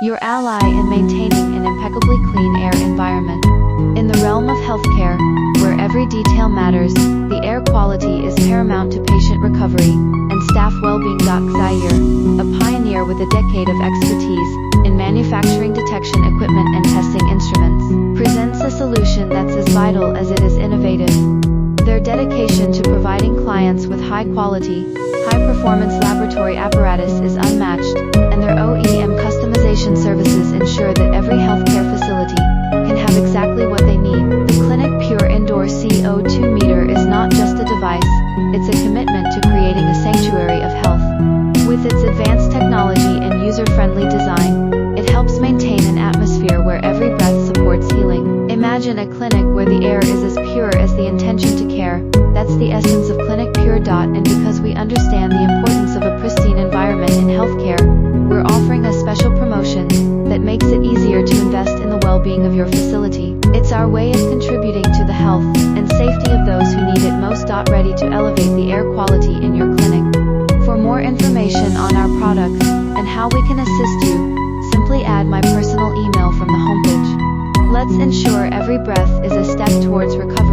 your ally in maintaining an impeccably clean air environment. In the realm of healthcare, where every detail matters, the air quality is paramount to patient recovery and staff well-being. Zaire, a pioneer with a decade of expertise in manufacturing detection equipment and testing instruments, presents a solution that's as vital as it is innovative. Their dedication to providing clients with high-quality, high-performance laboratory apparatus is unmatched, and their OEM customization services ensure that every healthcare facility can have exactly what they need. The Clinic Pure Indoor CO2 meter is not just a device, it's a commitment to creating a sanctuary of health. With its advanced technology and user-friendly design, it helps maintain an atmosphere where every breath supports healing. Imagine a clinic where the air is as pure as the intention to care. That's the essence of Clinic Pure. And because we understand the importance of a pristine environment in healthcare, we're offering a special promotion that makes it easier to invest in the well-being of your facility. It's our way of contributing to the health and safety of those who need it most. Ready to elevate the air quality in your clinic. For more information on our products and how we can assist you, simply add my personal email from the homepage. Let's ensure every breath is a step towards recovery.